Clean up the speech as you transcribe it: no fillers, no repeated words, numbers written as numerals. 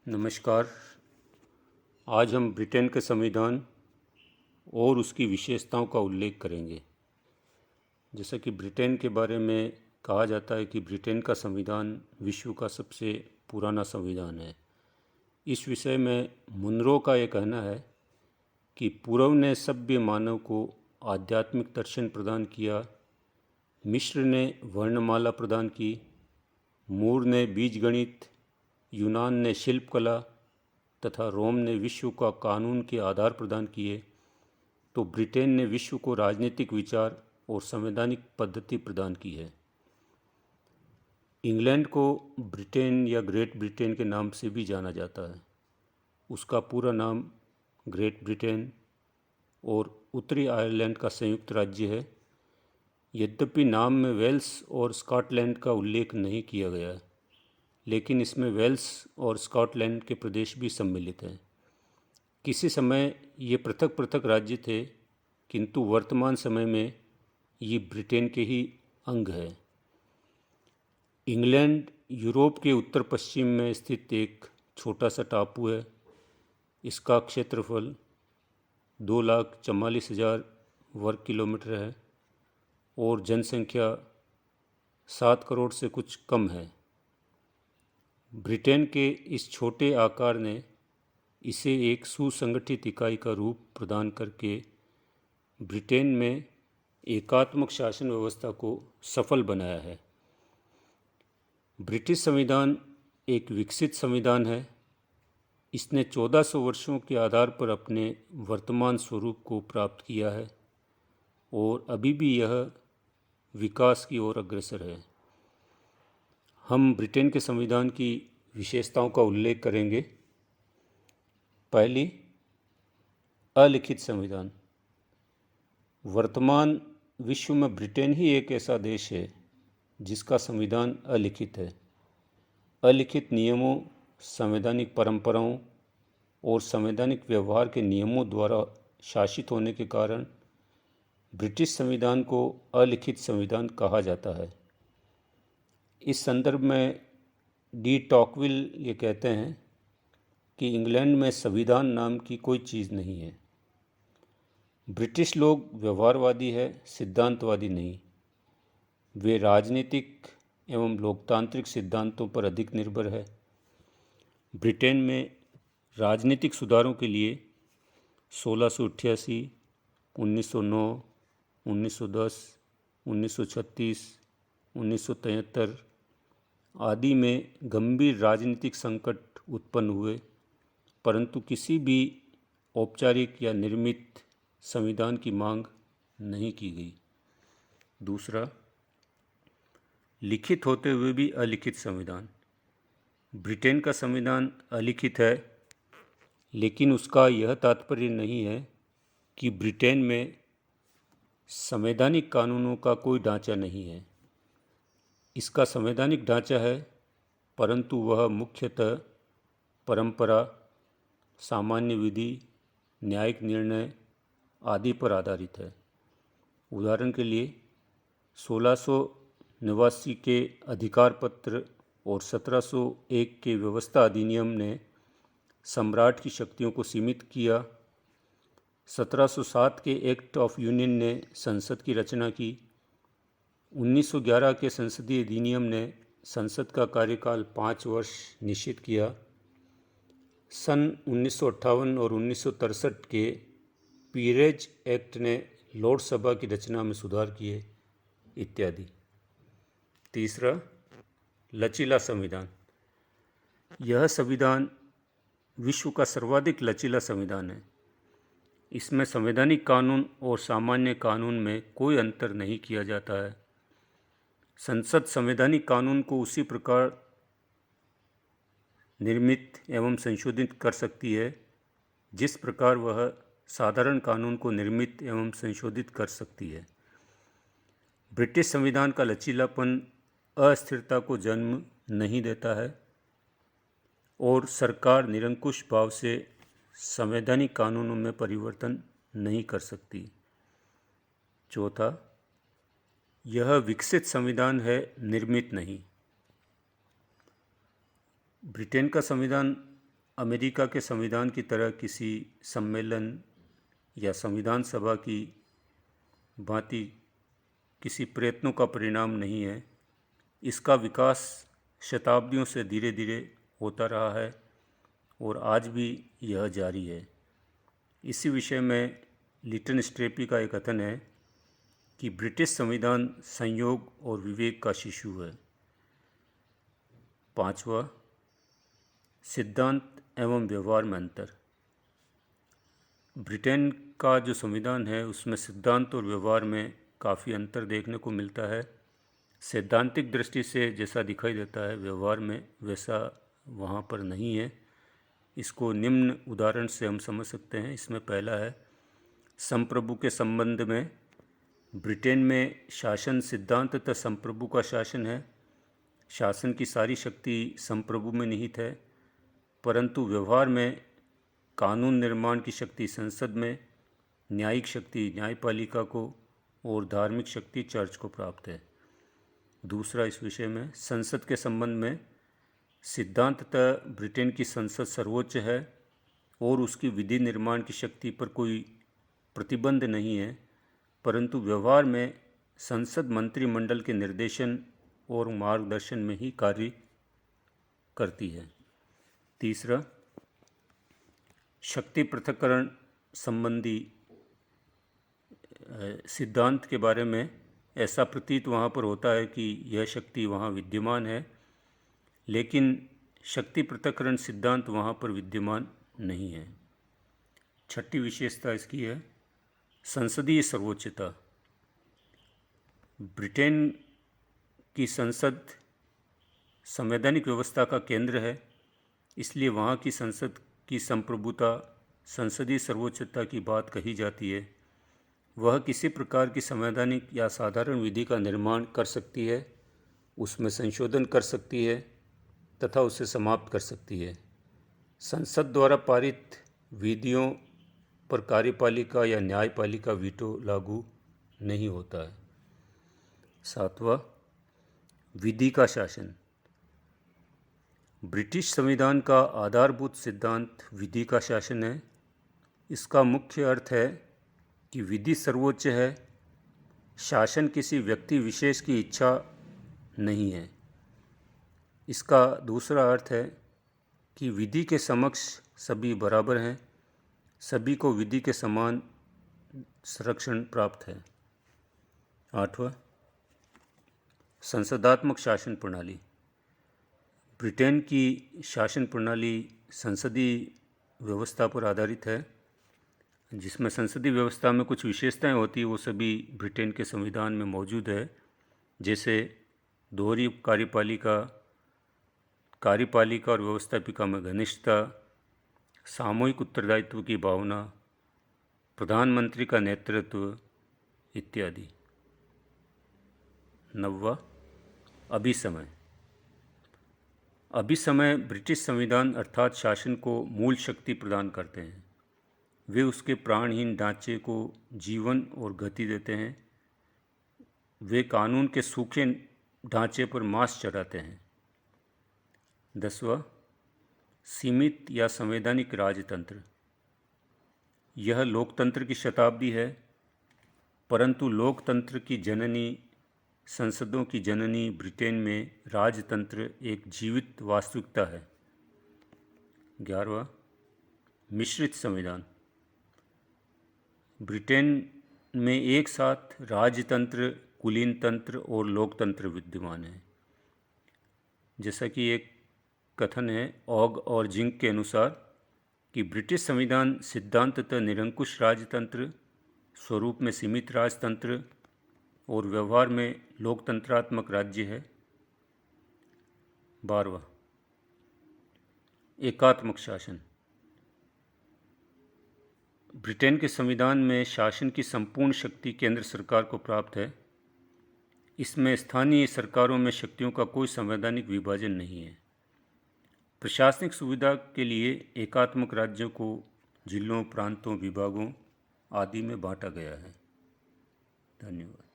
नमस्कार। आज हम ब्रिटेन के संविधान और उसकी विशेषताओं का उल्लेख करेंगे। जैसा कि ब्रिटेन के बारे में कहा जाता है कि ब्रिटेन का संविधान विश्व का सबसे पुराना संविधान है। इस विषय में मुनरो का ये कहना है कि पूर्व ने सभ्य मानव को आध्यात्मिक दर्शन प्रदान किया, मिस्र ने वर्णमाला प्रदान की, मूर ने बीजगणित, यूनान ने शिल्पकला तथा रोम ने विश्व का कानून के आधार प्रदान किए, तो ब्रिटेन ने विश्व को राजनीतिक विचार और संवैधानिक पद्धति प्रदान की है। इंग्लैंड को ब्रिटेन या ग्रेट ब्रिटेन के नाम से भी जाना जाता है। उसका पूरा नाम ग्रेट ब्रिटेन और उत्तरी आयरलैंड का संयुक्त राज्य है। यद्यपि नाम में वेल्स और स्कॉटलैंड का उल्लेख नहीं किया गया है, लेकिन इसमें वेल्स और स्कॉटलैंड के प्रदेश भी सम्मिलित हैं। किसी समय ये पृथक पृथक राज्य थे, किंतु वर्तमान समय में ये ब्रिटेन के ही अंग है। इंग्लैंड यूरोप के उत्तर पश्चिम में स्थित एक छोटा सा टापू है। इसका क्षेत्रफल 2,44,000 वर्ग किलोमीटर है और जनसंख्या 7 करोड़ से कुछ कम है। ब्रिटेन के इस छोटे आकार ने इसे एक सुसंगठित इकाई का रूप प्रदान करके ब्रिटेन में एकात्मक शासन व्यवस्था को सफल बनाया है। ब्रिटिश संविधान एक विकसित संविधान है। इसने 1400 वर्षों के आधार पर अपने वर्तमान स्वरूप को प्राप्त किया है और अभी भी यह विकास की ओर अग्रसर है। हम ब्रिटेन के संविधान की विशेषताओं का उल्लेख करेंगे। पहली, अलिखित संविधान। वर्तमान विश्व में ब्रिटेन ही एक ऐसा देश है जिसका संविधान अलिखित है। अलिखित नियमों, संवैधानिक परंपराओं और संवैधानिक व्यवहार के नियमों द्वारा शासित होने के कारण ब्रिटिश संविधान को अलिखित संविधान कहा जाता है। इस संदर्भ में डी टॉकविल ये कहते हैं कि इंग्लैंड में संविधान नाम की कोई चीज़ नहीं है। ब्रिटिश लोग व्यवहारवादी है, सिद्धांतवादी नहीं। वे राजनीतिक एवं लोकतांत्रिक सिद्धांतों पर अधिक निर्भर है। ब्रिटेन में राजनीतिक सुधारों के लिए 1688, 1909, 1910, 1936, 1973 आदि में गंभीर राजनीतिक संकट उत्पन्न हुए, परंतु किसी भी औपचारिक या निर्मित संविधान की मांग नहीं की गई। दूसरा, लिखित होते हुए भी अलिखित संविधान। ब्रिटेन का संविधान अलिखित है, लेकिन उसका यह तात्पर्य नहीं है कि ब्रिटेन में संवैधानिक कानूनों का कोई ढांचा नहीं है। इसका संवैधानिक ढांचा है, परंतु वह मुख्यतः परंपरा, सामान्य विधि, न्यायिक निर्णय आदि पर आधारित है। उदाहरण के लिए 1689 के अधिकार पत्र और 1701 के व्यवस्था अधिनियम ने सम्राट की शक्तियों को सीमित किया। 1707 के एक्ट ऑफ यूनियन ने संसद की रचना की। 1911 के संसदीय अधिनियम ने संसद का कार्यकाल 5 वर्ष निश्चित किया। सन 1958 और 1963 के पीरेज एक्ट ने लॉर्ड सभा की रचना में सुधार किए, इत्यादि। तीसरा, लचीला संविधान। यह संविधान विश्व का सर्वाधिक लचीला संविधान है। इसमें संवैधानिक कानून और सामान्य कानून में कोई अंतर नहीं किया जाता है। संसद संवैधानिक कानून को उसी प्रकार निर्मित एवं संशोधित कर सकती है जिस प्रकार वह साधारण कानून को निर्मित एवं संशोधित कर सकती है। ब्रिटिश संविधान का लचीलापन अस्थिरता को जन्म नहीं देता है और सरकार निरंकुश भाव से संवैधानिक कानूनों में परिवर्तन नहीं कर सकती। चौथा, यह विकसित संविधान है, निर्मित नहीं। ब्रिटेन का संविधान अमेरिका के संविधान की तरह किसी सम्मेलन या संविधान सभा की भांति किसी प्रयत्नों का परिणाम नहीं है। इसका विकास शताब्दियों से धीरे धीरे होता रहा है और आज भी यह जारी है। इसी विषय में लिटन स्ट्रेपी का एक कथन है कि ब्रिटिश संविधान संयोग और विवेक का शिशु है। 5वां, सिद्धांत एवं व्यवहार में अंतर। ब्रिटेन का जो संविधान है उसमें सिद्धांत और व्यवहार में काफ़ी अंतर देखने को मिलता है। सैद्धांतिक दृष्टि से जैसा दिखाई देता है, व्यवहार में वैसा वहाँ पर नहीं है। इसको निम्न उदाहरण से हम समझ सकते हैं। इसमें पहला है, संप्रभु के संबंध में ब्रिटेन में शासन सिद्धांत तथा संप्रभु का शासन है। शासन की सारी शक्ति संप्रभु में निहित है, परंतु व्यवहार में कानून निर्माण की शक्ति संसद में, न्यायिक शक्ति न्यायपालिका को और धार्मिक शक्ति चर्च को प्राप्त है। दूसरा, इस विषय में संसद के संबंध में सिद्धांततः ब्रिटेन की संसद सर्वोच्च है और उसकी विधि निर्माण की शक्ति पर कोई प्रतिबंध नहीं है, परंतु व्यवहार में संसद मंत्रिमंडल के निर्देशन और मार्गदर्शन में ही कार्य करती है। तीसरा, शक्ति पृथक्करण संबंधी सिद्धांत के बारे में ऐसा प्रतीत वहाँ पर होता है कि यह शक्ति वहाँ विद्यमान है, लेकिन शक्ति पृथक्करण सिद्धांत वहाँ पर विद्यमान नहीं है। छठी विशेषता इसकी है, संसदीय सर्वोच्चता। ब्रिटेन की संसद संवैधानिक व्यवस्था का केंद्र है, इसलिए वहाँ की संसद की संप्रभुता, संसदीय सर्वोच्चता की बात कही जाती है। वह किसी प्रकार की संवैधानिक या साधारण विधि का निर्माण कर सकती है, उसमें संशोधन कर सकती है तथा उसे समाप्त कर सकती है। संसद द्वारा पारित विधियों पर कार्यपालिका या न्यायपालिका वीटो लागू नहीं होता है। 7वां, विधि का शासन। ब्रिटिश संविधान का आधारभूत सिद्धांत विधि का शासन है। इसका मुख्य अर्थ है कि विधि सर्वोच्च है, शासन किसी व्यक्ति विशेष की इच्छा नहीं है। इसका दूसरा अर्थ है कि विधि के समक्ष सभी बराबर हैं, सभी को विधि के समान संरक्षण प्राप्त है। 8वां, संसदात्मक शासन प्रणाली। ब्रिटेन की शासन प्रणाली संसदीय व्यवस्था पर आधारित है, जिसमें संसदीय व्यवस्था में कुछ विशेषताएं होती है, वो सभी ब्रिटेन के संविधान में मौजूद है। जैसे दोहरी कार्यपालिका, कार्यपालिका और व्यवस्थापिका में घनिष्ठता, सामूहिक उत्तरदायित्व की भावना, प्रधानमंत्री का नेतृत्व इत्यादि। 9वां, अभिसमय। अभिसमय ब्रिटिश संविधान अर्थात शासन को मूल शक्ति प्रदान करते हैं। वे उसके प्राणहीन ढांचे को जीवन और गति देते हैं। वे कानून के सूखे ढांचे पर मांस चढ़ाते हैं। 10वां, सीमित या संवैधानिक राजतंत्र। यह लोकतंत्र की शताब्दी है, परंतु लोकतंत्र की जननी, संसदों की जननी ब्रिटेन में राजतंत्र एक जीवित वास्तविकता है। 11वां, मिश्रित संविधान। ब्रिटेन में एक साथ राजतंत्र, कुलीन तंत्र और लोकतंत्र विद्यमान है। जैसा कि एक कथन है ऑग और जिंक के अनुसार कि ब्रिटिश संविधान सिद्धांततः निरंकुश राजतंत्र, स्वरूप में सीमित राजतंत्र और व्यवहार में लोकतंत्रात्मक राज्य है। 12वां, एकात्मक शासन। ब्रिटेन के संविधान में शासन की संपूर्ण शक्ति केंद्र सरकार को प्राप्त है। इसमें स्थानीय सरकारों में शक्तियों का कोई संवैधानिक विभाजन नहीं है। प्रशासनिक सुविधा के लिए एकात्मक राज्यों को जिलों, प्रांतों, विभागों आदि में बांटा गया है। धन्यवाद।